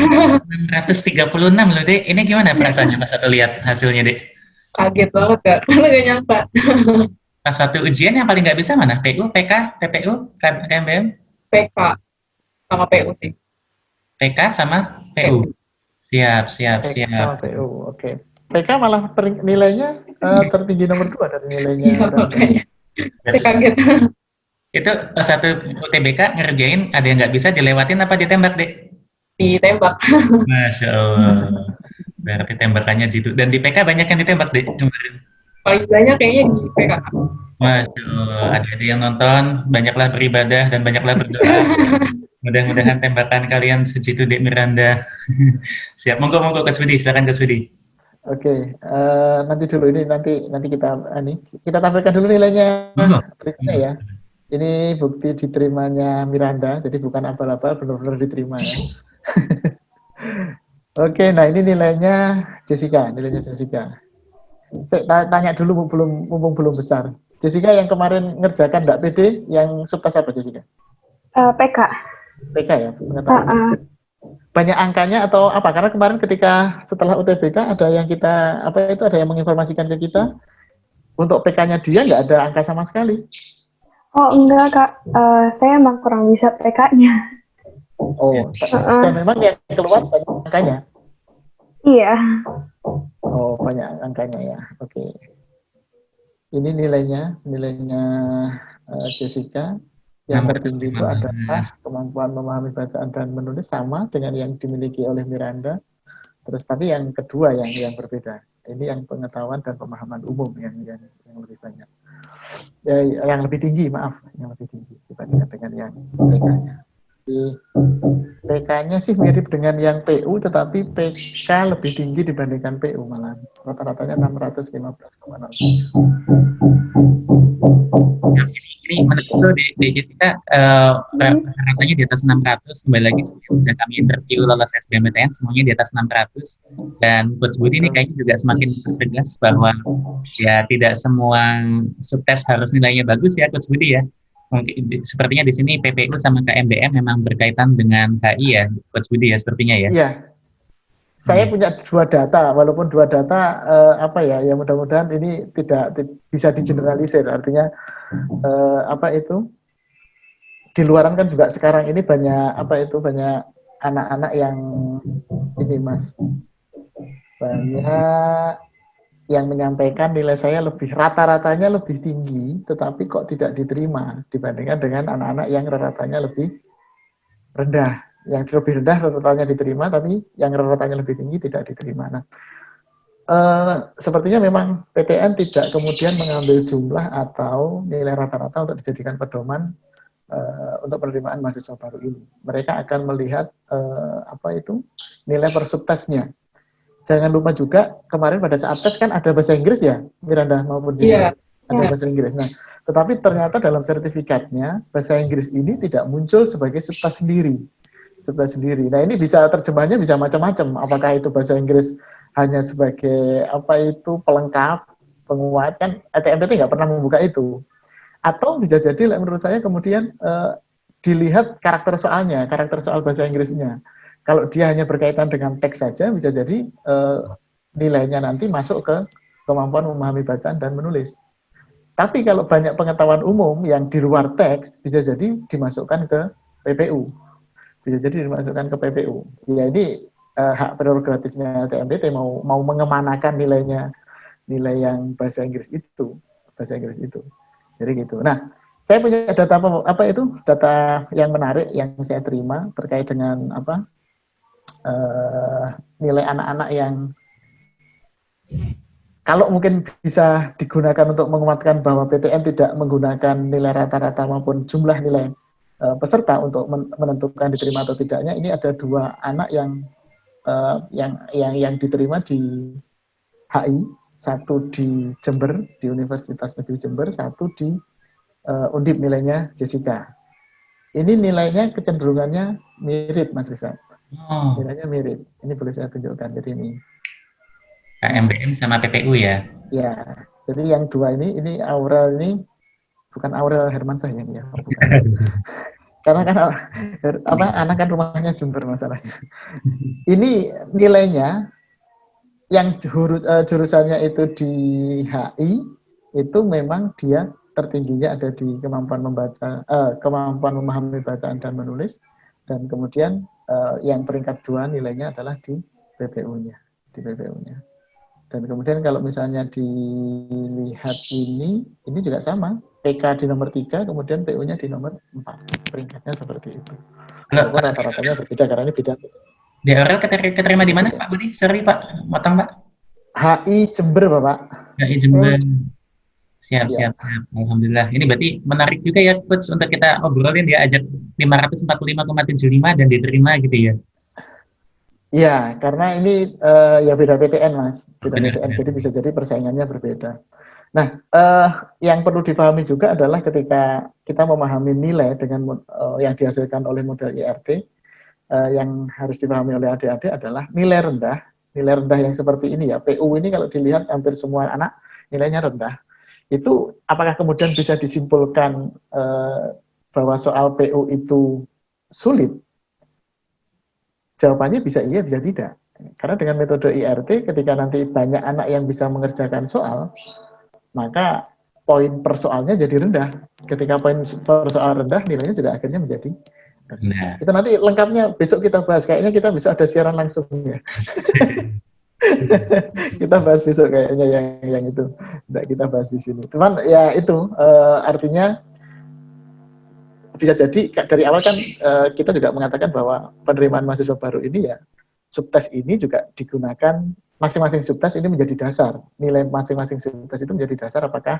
636 loh Dek. Ini gimana perasaannya pas waktu lihat hasilnya Dek? Kaget banget Kak, karena gak nyangka. Pas waktu ujian yang paling nggak bisa mana? PU, PK, PPU, KMBM? PK sama PU sih. PK sama PU. Siap. PK sama PU, oke. PK malah nilainya tertinggi nomor 2 dari nilainya. Iya, makanya. Saya kaget. Itu pas satu UTBK ngerjain ada yang nggak bisa dilewatin apa ditembak Dek? Ditembak. Masya Allah. Berarti tembakannya gitu. Dan di PK banyak yang ditembak Dek kemarin. Paling banyak kayaknya di PK. Masya Allah. Ada yang nonton, banyaklah beribadah dan banyaklah berdoa. Mudah-mudahan tembakan kalian sejitu Dek Miranda. Siap. Monggo Coach Budi, silakan Coach Budi. Oke, nanti dulu ini nanti kita tampilkan dulu nilainya berikutnya ya. Ini bukti diterimanya Miranda, jadi bukan abal-abal, benar-benar diterima ya. Oke, nah ini nilainya Jessica. Saya tanya dulu mumpung belum besar. Jessica yang kemarin ngerjakan nggak pede, yang subtas apa Jessica? PK. PK ya, pengetahuan. Banyak angkanya atau apa? Karena kemarin ketika setelah UTBK ada yang ada yang menginformasikan ke kita untuk PK-nya dia nggak ada angka sama sekali. Oh enggak Kak, saya emang kurang bisa PK-nya. Oh, dan memang yang keluar banyak angkanya. Iya. Oh, banyak angkanya ya. Oke. Ini nilainya Jessica. Yang tertinggi itu adalah kemampuan memahami bacaan dan menulis sama dengan yang dimiliki oleh Miranda. Terus tapi yang kedua yang berbeda. Ini yang pengetahuan dan pemahaman umum yang lebih banyak. Yang lebih tinggi, yang lebih tinggi dibandingkan dengan yang PK-nya. PK-nya sih mirip dengan yang PU, tetapi PK lebih tinggi dibandingkan PU malah. Rata-ratanya 615,07. Ini menurut di Jessica rata-ratanya di atas 600, kembali lagi sudah kami interview lolos SBMPTN semuanya di atas 600, dan Coach Budi ini kayaknya juga semakin tegas bahwa ya tidak semua subtes harus nilainya bagus ya Coach Budi ya. Mungkin sepertinya di sini PPU sama KMBM memang berkaitan dengan HI ya Coach Budi ya sepertinya ya. Iya. Saya punya dua data, walaupun dua data ya mudah-mudahan ini tidak bisa digeneralisir. Artinya di luaran kan juga sekarang ini banyak banyak anak-anak yang ini Mas, banyak yang menyampaikan nilai saya rata-ratanya lebih tinggi, tetapi kok tidak diterima dibandingkan dengan anak-anak yang rata-ratanya lebih rendah. Yang lebih rendah rata-ratanya diterima, tapi yang rata-ratanya lebih tinggi tidak diterima. Nah, sepertinya memang PTN tidak kemudian mengambil jumlah atau nilai rata-rata untuk dijadikan pedoman untuk penerimaan mahasiswa baru ini. Mereka akan melihat nilai per subtesnya. Jangan lupa juga kemarin pada saat tes kan ada bahasa Inggris ya, Miranda maupun Jessica. Ada bahasa Inggris. Nah, tetapi ternyata dalam sertifikatnya bahasa Inggris ini tidak muncul sebagai subtes sendiri. Nah, ini bisa terjemahnya bisa macam-macam. Apakah itu bahasa Inggris hanya sebagai pelengkap, penguat, kan STMPT nggak pernah membuka itu. Atau bisa jadi menurut saya kemudian dilihat karakter soal bahasa Inggrisnya. Kalau dia hanya berkaitan dengan teks saja, bisa jadi nilainya nanti masuk ke kemampuan memahami bacaan dan menulis. Tapi kalau banyak pengetahuan umum yang di luar teks, bisa jadi dimasukkan ke PPU. bisa jadi dimasukkan ke PPU. Ya ini hak prerogatifnya TMPT mau mengemanakan nilai yang bahasa Inggris itu. Jadi gitu. Nah, saya punya data data yang menarik yang saya terima terkait dengan nilai anak-anak yang kalau mungkin bisa digunakan untuk menguatkan bahwa PTN tidak menggunakan nilai rata-rata maupun jumlah nilai peserta untuk menentukan diterima atau tidaknya. Ini ada 2 anak yang diterima di HI, satu di Jember, di Universitas Negeri Jember, satu di Undip, nilainya Jessica. Ini nilainya kecenderungannya mirip, Mas Rizal. Oh, Nilainya mirip. Ini boleh saya tunjukkan. Jadi ini. KMBM sama PPU ya. Ya, jadi yang 2 ini Aurel ini bukan Aurel Hermansyah ya, bukan. Karena kan anak kan rumahnya Jember masalahnya. Ini nilainya yang jurusannya itu di HI itu memang dia tertingginya ada di kemampuan memahami bacaan dan menulis, dan kemudian yang peringkat 2 nilainya adalah di PPU-nya, Dan kemudian kalau misalnya dilihat ini juga sama, PK di nomor 3, kemudian PU-nya di nomor 4. Peringkatnya seperti itu. Walaupun rata-ratanya berbeda karena ini beda. Di Aurel keterima di mana Pak Budi? Sorry Pak, motong Pak. HI Jember Bapak. HI Jember. Siap. Alhamdulillah. Ini berarti menarik juga ya Coach untuk kita obrolin ya, ajak 545,75 dan diterima gitu ya. Iya, karena ini ya beda PTN Mas, PTN, jadi bisa jadi persaingannya berbeda. Nah, yang perlu dipahami juga adalah ketika kita memahami nilai dengan yang dihasilkan oleh model IRT, yang harus dipahami oleh adik-adik adalah nilai rendah yang seperti ini ya, PU ini kalau dilihat hampir semua anak nilainya rendah. Itu apakah kemudian bisa disimpulkan bahwa soal PU itu sulit? Jawabannya bisa iya, bisa tidak. Karena dengan metode IRT, ketika nanti banyak anak yang bisa mengerjakan soal, maka poin per soalnya jadi rendah. Ketika poin per soal rendah, nilainya juga akhirnya menjadi rendah. Itu nanti lengkapnya besok kita bahas. Kayaknya kita bisa ada siaran langsung ya. Kita bahas besok kayaknya yang itu. Tidak kita bahas di sini. Cuman ya itu artinya bisa jadi dari awal kan kita juga mengatakan bahwa penerimaan mahasiswa baru ini ya, subtes ini juga digunakan, masing-masing subtes ini menjadi dasar, nilai masing-masing subtes itu menjadi dasar apakah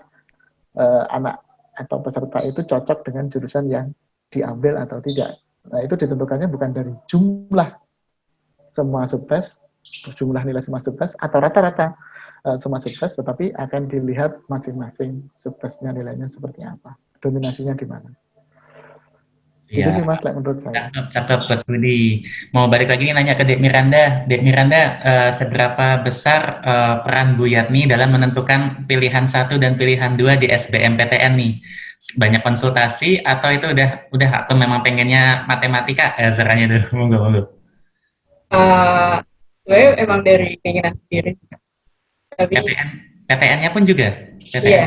anak atau peserta itu cocok dengan jurusan yang diambil atau tidak. Nah itu ditentukannya bukan dari jumlah semua subtes, jumlah nilai semua subtes atau rata-rata semua subtes, tetapi akan dilihat masing-masing subtesnya nilainya seperti apa, dominasinya di mana. Ya. Itu sih Mas, menurut saya. Cakep Coach Budi. Mau balik lagi nih nanya ke Dek Miranda. Dek Miranda, seberapa besar peran Bu Yatni dalam menentukan pilihan 1 dan pilihan 2 di SBMPTN nih? Banyak konsultasi atau itu udah atau memang pengennya matematika? Serahnya dulu, monggo. Sebenarnya emang dari keinginan sendiri. Tapi PTN-nya pun juga? PTN. Iya.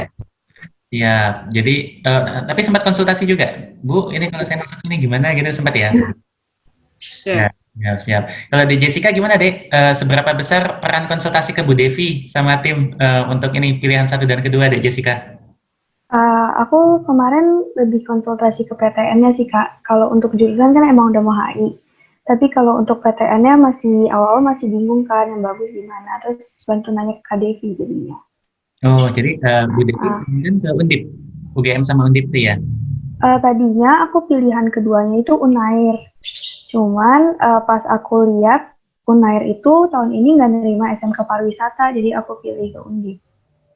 Ya, jadi tapi sempat konsultasi juga, Bu. Ini kalau saya masuk sini gimana gitu, sempat ya? Ya. Siap. Kalau di Jessica gimana Dek? Seberapa besar peran konsultasi ke Bu Devi sama tim untuk ini pilihan 1 dan kedua Dek Jessica? Aku kemarin lebih konsultasi ke PTN-nya sih Kak. Kalau untuk jurusan kan emang udah mau HI. Tapi kalau untuk PTN-nya masih awal-awal masih bingung kan yang bagus gimana. Terus bantu nanya ke Kak Devi jadinya. Oh, jadi Bu Devi kan ke Undip, UGM sama Undip tuh ya? Tadinya aku pilihan keduanya itu Unair. Cuman pas aku lihat Unair itu tahun ini nggak nerima SMK pariwisata, jadi aku pilih ke Undip.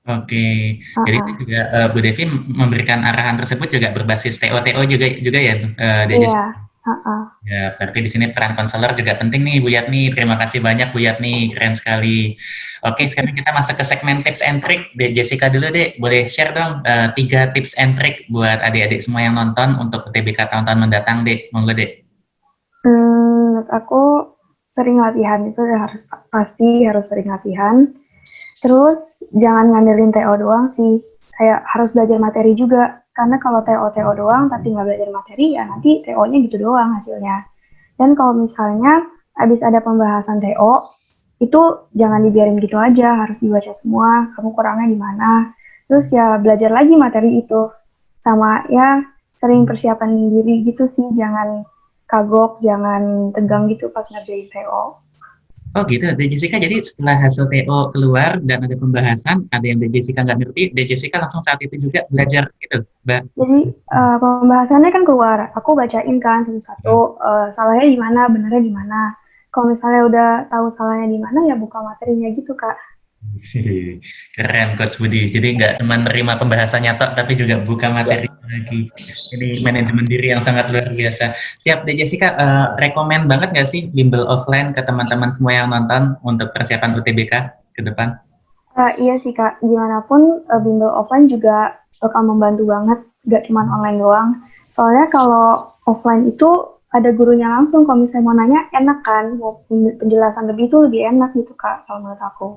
Oke. Jadi itu juga Bu Devi memberikan arahan tersebut juga berbasis TO juga ya, Iya. Ya, berarti di sini peran konselor juga penting nih Bu Yatni. Terima kasih banyak Bu Yatni, keren sekali. Oke, sekarang kita masuk ke segmen tips and trick. Dek Jessica dulu Dek, boleh share dong 3 tips and trick buat adik-adik semua yang nonton untuk UTBK tahun-tahun mendatang Dek, monggo Dek. Menurut aku sering latihan itu pasti harus sering latihan. Terus jangan ngandelin TO doang sih, kayak harus belajar materi juga. Karena kalau TO doang tapi nggak belajar materi, ya nanti TO-nya gitu doang hasilnya. Dan kalau misalnya habis ada pembahasan TO, itu jangan dibiarin gitu aja, harus dibaca semua, kamu kurangnya di mana. Terus ya belajar lagi materi itu. Sama ya sering persiapan diri gitu sih, jangan kagok, jangan tegang gitu pas ngerjain TO. Oh gitu, De Jessica. Jadi setelah hasil TO keluar dan ada pembahasan, ada yang De Jessica nggak ngerti, De Jessica langsung saat itu juga belajar gitu, Mbak. Jadi pembahasannya kan keluar, aku bacain kan satu-satu, salahnya di mana, benernya di mana. Kalau misalnya udah tahu salahnya di mana, ya buka materinya gitu, Kak. Keren Coach Budi. Jadi nggak cuma nerima pembahasannya tok, tapi juga buka materi lagi. Ini manajemen diri yang sangat luar biasa. Siap, De Jessica. Rekomen banget nggak sih bimbel offline ke teman-teman semua yang nonton untuk persiapan UTBK ke depan? Iya sih, Kak. Gimana pun bimbel offline juga bakal membantu banget, gak cuma online doang. Soalnya kalau offline itu ada gurunya langsung, kalau misalnya mau nanya enak kan, mau penjelasan lebih itu lebih enak gitu, Kak, kalau menurut aku.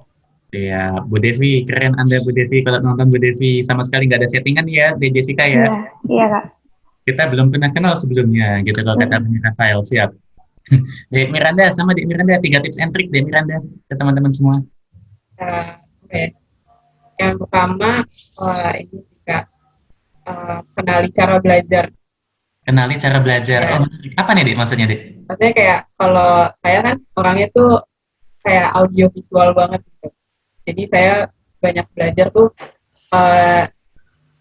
Ya, Bu Devi, keren Anda Bu Devi. Kalau nonton Bu Devi sama sekali nggak ada settingan ya, De Jessica ya. Iya, iya, Kak. Kita belum pernah kenal sebelumnya, gitu kalau kata Rafael. Siap. Dek Miranda, sama Dek Miranda, 3 tips and trick Dek Miranda ke teman-teman semua. Oke. Yang pertama, ini juga kenali cara belajar. Kenali cara belajar. Ya. Oh, apa nih Dek maksudnya Dek? Maksudnya kayak kalau saya kan orangnya tuh kayak audio visual banget gitu. Jadi saya banyak belajar tuh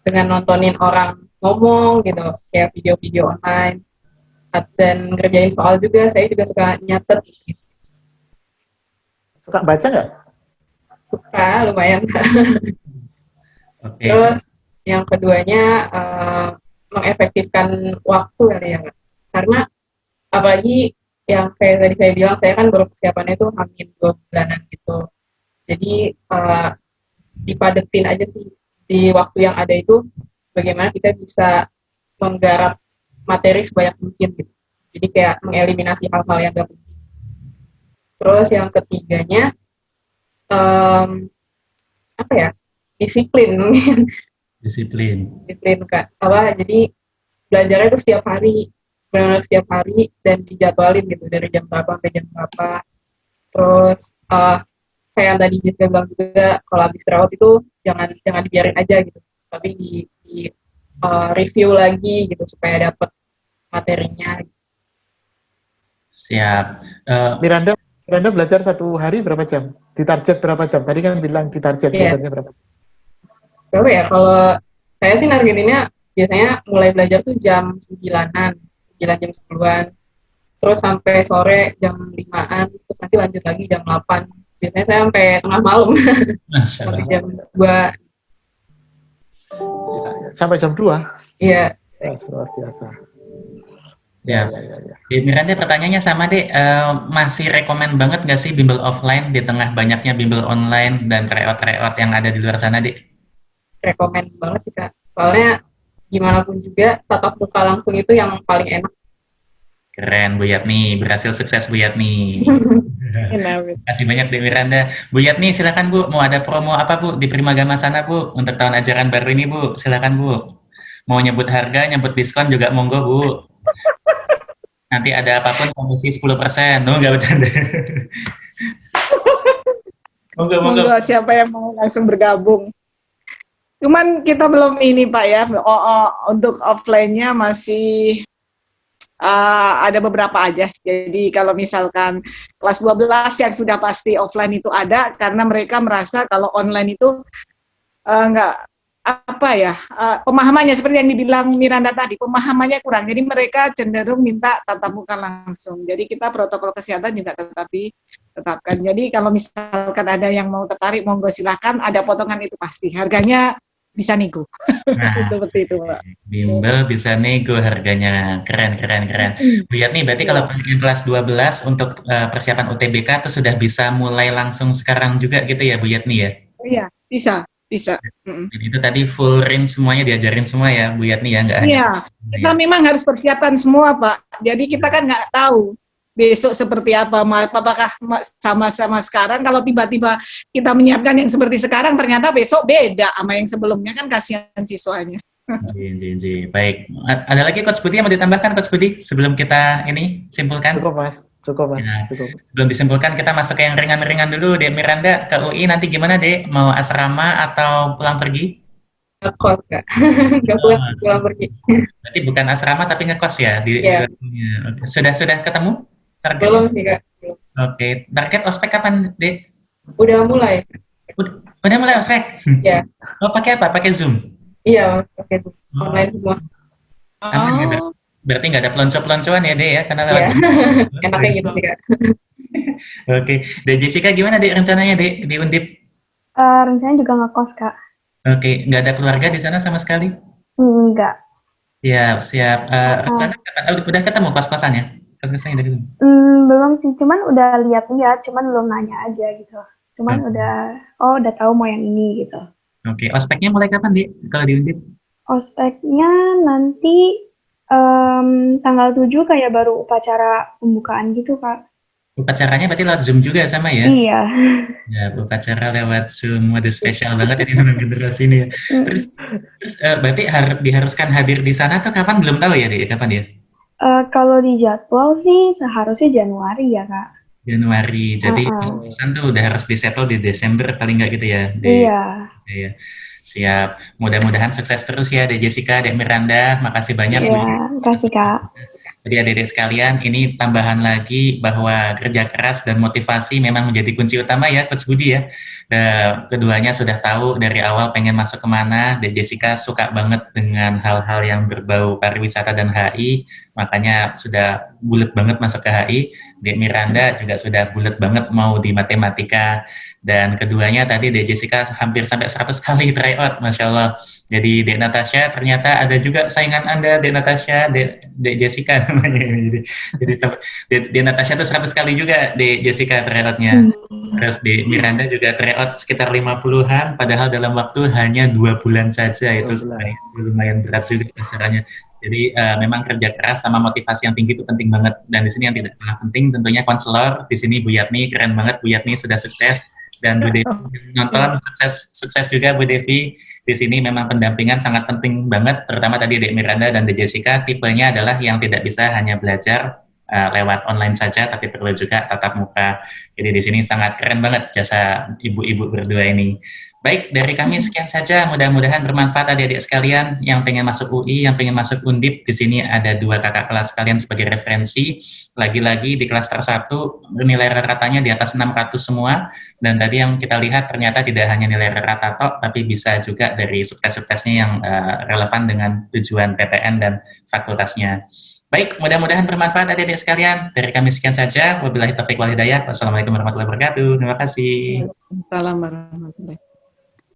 dengan nontonin orang ngomong gitu, kayak video-video online. Dan ngerjain soal juga, saya juga suka nyatet. Suka baca nggak? Suka, lumayan. Oke. Terus yang keduanya mengefektifkan waktu kali ya, Kak. Karena apalagi yang kayak tadi saya bilang, saya kan baru persiapannya itu hampir 2 bulanan gitu. Jadi dipadetin aja sih di waktu yang ada itu, bagaimana kita bisa menggarap materi sebanyak mungkin gitu. Jadi kayak mengeliminasi hal-hal yang gak penting. Terus yang ketiganya apa ya? Disiplin mungkin. Disiplin. Disiplin Kak. Jadi belajarnya itu setiap hari, benar-benar setiap hari dan dijadwalin gitu dari jam berapa sampai jam berapa. Terus kayak yang tadi Jessica bilang juga, kalau habis rawat itu jangan dibiarin aja gitu, tapi di review lagi gitu supaya dapat materinya. Siap. Miranda belajar 1 hari berapa jam? Ditarget berapa jam? Tadi kan bilang ditarget belajarnya berapa jam? Berapa ya? Kalau saya sih nargetinnya biasanya mulai belajar tuh jam 9-an, 9 jam 10-an. Terus sampai sore jam 5-an, terus nanti lanjut lagi jam 8. Biasanya saya sampai tengah malam. Sampai jam 2. Sampai jam 2? Iya. Luar biasa. Ya. Di Miranda pertanyaannya sama Dek, masih rekomen banget nggak sih bimbel offline di tengah banyaknya bimbel online dan tryout yang ada di luar sana Dek? Rekomen banget sih Kak. Soalnya gimana pun juga tatap muka langsung itu yang paling enak. Keren Bu Yatni, berhasil sukses Bu Yatni. Terima kasih banyak Dek Miranda. Bu Yatni silakan Bu, mau ada promo apa Bu di Primagama sana Bu untuk tahun ajaran baru ini Bu, silakan Bu. Mau nyebut harga, nyebut diskon juga monggo Bu. Nanti ada apapun komisi 10%. No, nggak bercanda. Monggo. Siapa yang mau langsung bergabung. Cuman kita belum ini Pak ya, untuk offline-nya masih ada beberapa aja. Jadi kalau misalkan kelas 12 yang sudah pasti offline itu ada, karena mereka merasa kalau online itu nggak pemahamannya seperti yang dibilang Miranda tadi, pemahamannya kurang. Jadi mereka cenderung minta tatap muka langsung. Jadi kita protokol kesehatan juga tetapkan. Jadi kalau misalkan ada yang mau tertarik, monggo silakan. Ada potongan itu pasti. Harganya bisa nego. Nah, seperti itu, Pak. Bimbel bisa nego harganya. Keren. Bu Yatni, berarti kalau yang kelas 12 untuk persiapan UTBK itu sudah bisa mulai langsung sekarang juga gitu ya Bu Yatni ya? Iya, bisa. Jadi itu tadi full range semuanya diajarin semua ya Bu Yatni ya? Iya, kita memang harus persiapan semua Pak. Jadi kita kan nggak tahu besok seperti apa, apakah sama-sama sekarang. Kalau tiba-tiba kita menyiapkan yang seperti sekarang, ternyata besok beda sama yang sebelumnya, kan kasihan siswanya. Baik. Ada lagi Coach Budi yang mau ditambahkan, Coach Budi, sebelum kita ini simpulkan? Cukup mas, Ya, cukup. belum disimpulkan, kita masuk ke yang ringan-ringan dulu. Dek Miranda, ke UI nanti gimana, Dek? Mau asrama atau pulang pergi? Ngekos Kak, nggak Oh, pulang pergi. berarti bukan asrama tapi ngekos ya di Iya. luarnya. Oke. Sudah ketemu targetnya? Belum sih Kak, belum. Oke, target ospek kapan, Dek? Udah mulai. Udah mulai ospek? Ya, Oh, pakai apa? Pakai Zoom? iya, oke, Oh, online semua. aman ya, Dek? Oh, Berarti nggak ada pelonco-peloncoan ya, Dek ya? Karena lewat Iya, Zoom. enaknya gitu sih Kak. Oke, Dek Jessica gimana, Dek, rencananya, Dek, di Undip? Rencananya juga ngekos, Kak. Oke, nggak ada keluarga di sana sama sekali? Enggak. Siap, siap. Uh, Rencana kapan? Udah ketemu kos-kosannya? Kos-kosannya udah ketemu? belum sih, cuman udah lihat-lihat, cuman belum nanya aja gitu. Cuman udah tahu mau yang ini gitu. Oke, ospeknya mulai kapan, Dik? Kalau di Undip? Ospeknya nanti tanggal 7 kayak baru upacara pembukaan gitu, Kak. Upacaranya berarti lewat Zoom juga sama ya? Iya. Ya, upacara lewat Zoom, waduh spesial banget ini memang generasi ini ya. Terus berarti diharuskan hadir di sana tuh kapan belum tahu ya, Dik? Kapan ya? Kalau di jadwal sih seharusnya Januari ya, Kak. Januari. Jadi pesan tuh udah harus disettle di Desember paling nggak gitu ya? Iya. Iya. Siap. Mudah-mudahan sukses terus ya, Dek Jessica, Dek Miranda. Makasih banyak. Iya, makasih, Kak. Jadi adik-adik sekalian, ini tambahan lagi bahwa kerja keras dan motivasi memang menjadi kunci utama ya, Coach Budi ya. Keduanya sudah tahu dari awal pengen masuk kemana. Dek Jessica suka banget dengan hal-hal yang berbau pariwisata dan HI, makanya sudah bulat banget masuk ke HI. Dek Miranda juga sudah bulat banget mau di matematika. Dan keduanya tadi Dek Jessica hampir sampai 100 kali tryout, Masya Allah. Jadi Dek Natasha ternyata ada juga saingan Anda, Dek Natasha, Dek Jessica namanya ini. Jadi Dek Natasha tuh 100 kali juga Dek Jessica tryoutnya. Terus Dek Miranda juga tryout sekitar 50-an, padahal dalam waktu hanya 2 bulan saja. Itu lumayan berat juga caranya. Jadi memang kerja keras sama motivasi yang tinggi itu penting banget. Dan di sini yang tidak kalah penting tentunya konselor. Di sini Bu Yatni, keren banget Bu Yatni sudah sukses. Dan Bu Devi nonton, sukses juga Bu Devi. Di sini memang pendampingan sangat penting banget, terutama tadi Dek Miranda dan Dek Jessica, tipenya adalah yang tidak bisa hanya belajar lewat online saja, tapi perlu juga tatap muka. Jadi di sini sangat keren banget jasa ibu-ibu berdua ini. Baik, dari kami sekian saja. Mudah-mudahan bermanfaat adik-adik sekalian yang pengen masuk UI, yang pengen masuk Undip. Di sini ada 2 kakak kelas kalian sebagai referensi. Lagi-lagi di klaster 1, nilai rata-ratanya di atas 600 semua. Dan tadi yang kita lihat ternyata tidak hanya nilai rata tok, tapi bisa juga dari subtes-subtesnya yang relevan dengan tujuan PTN dan fakultasnya. Baik, mudah-mudahan bermanfaat adik-adik sekalian. Dari kami sekian saja. Wabillahi taufiq wal hidayah. Wassalamualaikum warahmatullahi wabarakatuh. Terima kasih. Waalaikumsalam warahmatullahi wabarakatuh.